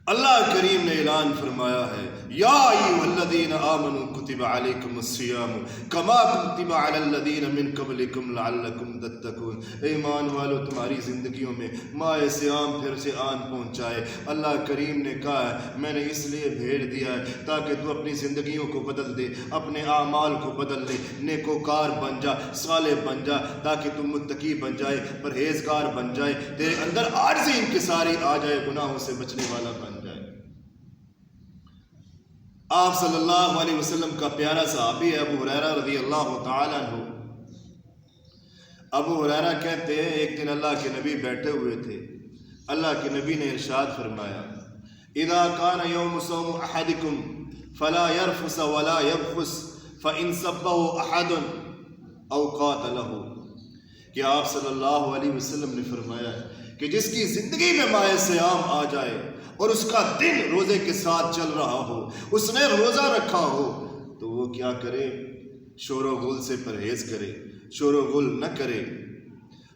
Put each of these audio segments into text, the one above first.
اللہ کریم نے اعلان فرمایا ہے یا ایھا الذین آمنوا کتب علیکم الصیام کما کتب علی الذین من قبلکم لعلکم تتقون۔ ایمان والو، تمہاری زندگیوں میں ماہ سیام پھر سے آن پہنچائے۔ اللہ کریم نے کہا ہے میں نے اس لیے بھیج دیا ہے تاکہ تو اپنی زندگیوں کو بدل دے، اپنے اعمال کو بدل دے، نیکوکار بن جا، صالح بن جا، تاکہ تم متقی بن جائے، پرہیزگار بن جائے، تیرے اندر عاجزی انکساری آ جائے، گناہوں سے بچنے والا بن جائے۔ آپ صلی اللہ علیہ وسلم کا پیارا صحابی ہے ابو ہریرہ رضی اللہ تعالیٰ عنہ۔ ابو ہریرہ کہتے ہیں ایک دن اللہ کے نبی بیٹھے ہوئے تھے، اللہ کے نبی نے ارشاد فرمایا اذا کان یوم صوم احدکم فلا یرفث ولا یبخس فان سبہ احد او قاتلہ، کہ آپ صلی اللہ علیہ وسلم نے فرمایا ہے کہ جس کی زندگی میں ماہ سیام آ جائے اور اس کا دن روزے کے ساتھ چل رہا ہو، اس نے روزہ رکھا ہو، تو وہ کیا کرے؟ شور و غل سے پرہیز کرے، شور و غل نہ کرے،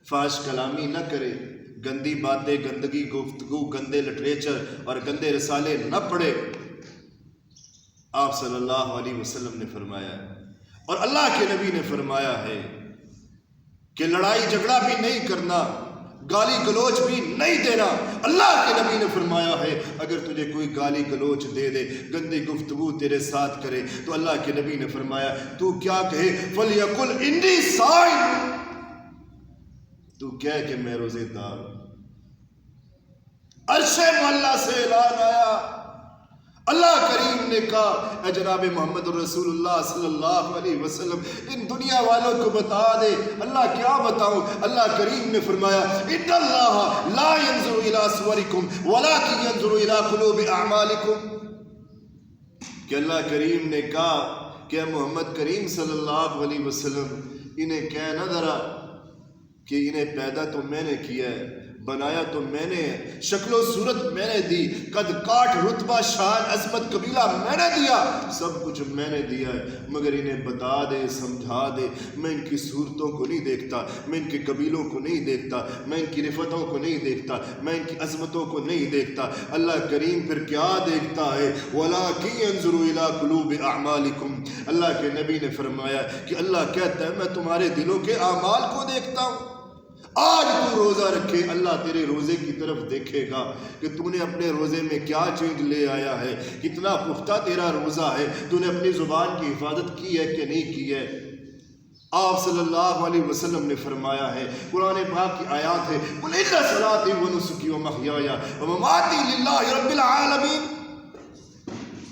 فحش کلامی نہ کرے، گندی باتیں، گندگی گفتگو، گندے لٹریچر اور گندے رسالے نہ پڑھے۔ آپ صلی اللہ علیہ وسلم نے فرمایا، اور اللہ کے نبی نے فرمایا ہے کہ لڑائی جھگڑا بھی نہیں کرنا، گالی گلوچ بھی نہیں دینا۔ اللہ کے نبی نے فرمایا ہے اگر تجھے کوئی گالی گلوچ دے دے، گندی گفتگو تیرے ساتھ کرے، تو اللہ کے نبی نے فرمایا تو کیا کہے؟ فَلْيَقُلْ إِنِّي صَائِمٌ، تو کہہ کہ میں روزے دار ہوں۔ عرش معلیٰ سے اعلان آیا، اللہ کریم نے کہا اے جناب محمد رسول اللہ صلی اللہ علیہ وسلم ان دنیا والوں کو بتا دے۔ اللہ کیا بتاؤں؟ اللہ کریم نے فرمایا ان اللہ لا ينظر الى صورکم ولکن ينظر الى قلوب اعمالکم، کہ اللہ کریم نے کہا کہ محمد کریم صلی اللہ علیہ وسلم انہیں کہہ نہ ذرا کہ انہیں پیدا تو میں نے کیا ہے، بنایا تو میں نے، شکل و صورت میں نے دی، قد کاٹ رتبہ شان عظمت قبیلہ میں نے دیا، سب کچھ میں نے دیا ہے، مگر انہیں بتا دے، سمجھا دے، میں ان کی صورتوں کو نہیں دیکھتا، میں ان کے قبیلوں کو نہیں دیکھتا، میں ان کی رفتوں کو نہیں دیکھتا، میں ان کی عظمتوں کو نہیں دیکھتا۔ اللہ کریم پھر کیا دیکھتا ہے؟ وَلَٰكِن يَنظُرُ إِلَىٰ قُلُوبِ أَعْمَالِكُمْ، اللہ کے نبی نے فرمایا کہ اللہ کہتا ہے میں تمہارے دلوں کے اعمال کو دیکھتا ہوں۔ آج تو روزہ رکھے، اللہ تیرے روزے کی طرف دیکھے گا کہ تو نے اپنے روزے میں کیا چیز لے آیا ہے، کتنا پختہ تیرا روزہ ہے، تو نے اپنی زبان کی حفاظت کی ہے کہ نہیں کی ہے۔ آپ صلی اللہ علیہ وسلم نے فرمایا ہے، قرآن پاک کی آیات ہے قُلْ إِنَّ صَلَاتِي وَنُسُكِي وَمَحْيَايَ وَمَمَاتِي لِلَّهِ رَبِّ الْعَالَمِينَ۔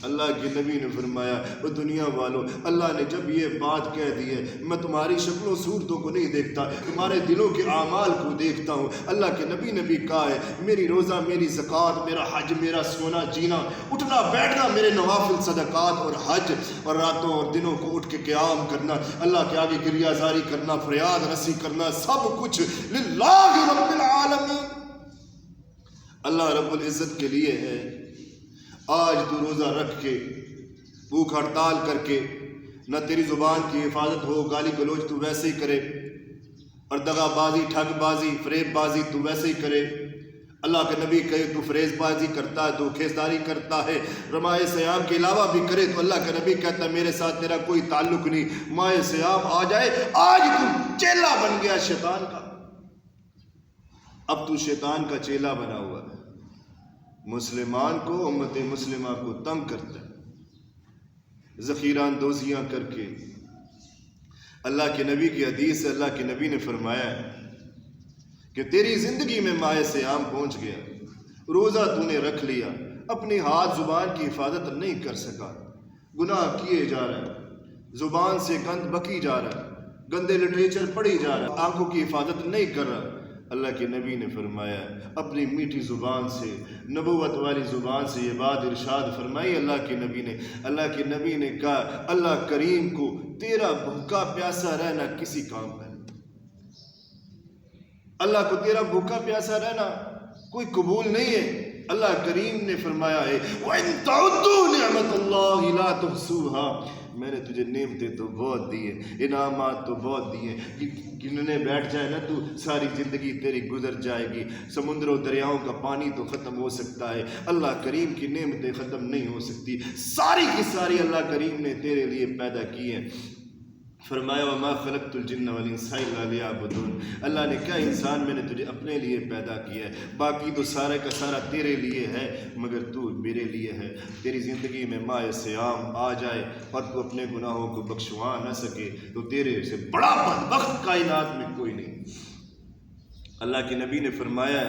اللہ کے نبی نے فرمایا وہ دنیا والوں، اللہ نے جب یہ بات کہہ دی ہے میں تمہاری شکل و صورتوں کو نہیں دیکھتا، تمہارے دلوں کے اعمال کو دیکھتا ہوں۔ اللہ کے نبی نے بھی کہا ہے میری روزہ، میری زکوٰۃ، میرا حج، میرا سونا جینا، اٹھنا بیٹھنا، میرے نوافل صدقات اور حج، اور راتوں اور دنوں کو اٹھ کے قیام کرنا، اللہ کے آگے گریہ زاری کرنا، فریاد رسی کرنا، سب کچھ للہ رب العالمین، اللہ رب العزت کے لیے ہے۔ آج تو روزہ رکھ کے، بھوک ہڑتال کر کے، نہ تیری زبان کی حفاظت ہو، گالی گلوچ تو ویسے ہی کرے، اور دغا بازی، ٹھگ بازی، فریب بازی تو ویسے ہی کرے۔ اللہ کے نبی کہے تو فریب بازی کرتا ہے، تو کھیزداری کرتا ہے، ماہ سیام کے علاوہ بھی کرے تو اللہ کا نبی کہتا ہے میرے ساتھ تیرا کوئی تعلق نہیں۔ ماہ سیام آ جائے، آج تو چیلا بن گیا شیطان کا، اب تو شیطان کا چیلا بنا ہوا ہے، مسلمان کو، امت مسلمہ کو تنگ کرتا ہے، ذخیرہ اندوزیاں کر کے۔ اللہ کے نبی کی حدیث ہے، اللہ کے نبی نے فرمایا ہے کہ تیری زندگی میں ماہ سیام پہنچ گیا، روزہ تو نے رکھ لیا، اپنی ہاتھ زبان کی حفاظت نہیں کر سکا، گناہ کیے جا رہے ہیں، زبان سے گند بکی جا رہا ہے، گندے لٹریچر پڑھی جا رہا ہے، آنکھوں کی حفاظت نہیں کر رہا۔ اللہ کے نبی نے فرمایا اپنی میٹھی زبان سے، نبوت والی زبان سے یہ بات ارشاد فرمائی اللہ کے نبی نے۔ اللہ کے نبی نے کہا اللہ کریم کو تیرا بھوکا پیاسا رہنا کسی کام کا نہیں، اللہ کو تیرا بھوکا پیاسا رہنا کوئی قبول نہیں ہے۔ اللہ کریم نے فرمایا ہے وَإِن تَعُدُّوا نِعْمَةَ اللَّهِ لَا تُحْصُوهَا، میں نے تجھے نعمتیں تو بہت دی ہیں، انعامات تو بہت دیے ہیں، گننے بیٹھ جائے نا تو ساری زندگی تیری گزر جائے گی۔ سمندروں دریاؤں کا پانی تو ختم ہو سکتا ہے، اللہ کریم کی نعمتیں ختم نہیں ہو سکتی، ساری کی ساری اللہ کریم نے تیرے لیے پیدا کی ہیں۔ فرمایا وما خلقت الجن والانس الا لیعبدون، اللہ نے کہا انسان میں نے تجھے اپنے لیے پیدا کیا ہے، باقی تو سارا کا سارا تیرے لیے ہے مگر تو میرے لیے ہے۔ تیری زندگی میں ماہ صیام آ جائے اور تو اپنے گناہوں کو بخشوا نہ سکے تو تیرے سے بڑا بدبخت کائنات میں کوئی نہیں۔ اللہ کے نبی نے فرمایا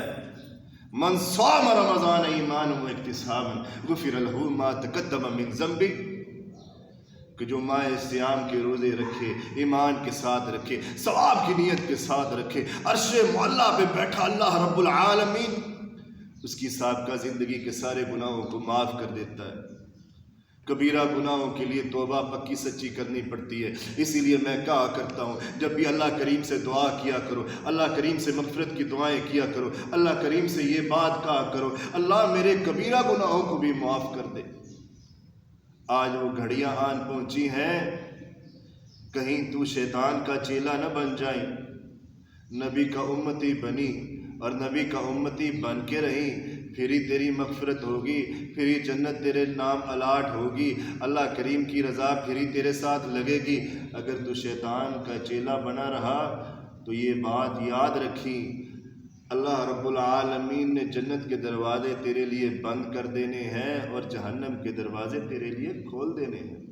من صام رمضان ایمانا واحتسابا غفر له ما تقدم من ذنبه، کہ جو ماہ صیام کے روزے رکھے، ایمان کے ساتھ رکھے، ثواب کی نیت کے ساتھ رکھے، عرش معلیٰ پہ بیٹھا اللہ رب العالمین اس کی سابقہ زندگی کے سارے گناہوں کو معاف کر دیتا ہے۔ کبیرہ گناہوں کے لیے توبہ پکی سچی کرنی پڑتی ہے، اسی لیے میں کہا کرتا ہوں جب بھی اللہ کریم سے دعا کیا کرو، اللہ کریم سے مغفرت کی دعائیں کیا کرو، اللہ کریم سے یہ بات کہا کرو اللہ میرے کبیرہ گناہوں کو بھی معاف کر دے۔ آج وہ گھڑیاں آن پہنچی ہیں، کہیں تو شیطان کا چیلا نہ بن جائیں۔ نبی کا امتی بنی اور نبی کا امتی بن کے رہی، پھر ہی تیری مغفرت ہوگی، پھر ہی جنت تیرے نام الاٹ ہوگی، اللہ کریم کی رضا پھر ہی تیرے ساتھ لگے گی۔ اگر تو شیطان کا چیلا بنا رہا تو یہ بات یاد رکھی، اللہ رب العالمین نے جنت کے دروازے تیرے لیے بند کر دینے ہیں اور جہنم کے دروازے تیرے لیے کھول دینے ہیں۔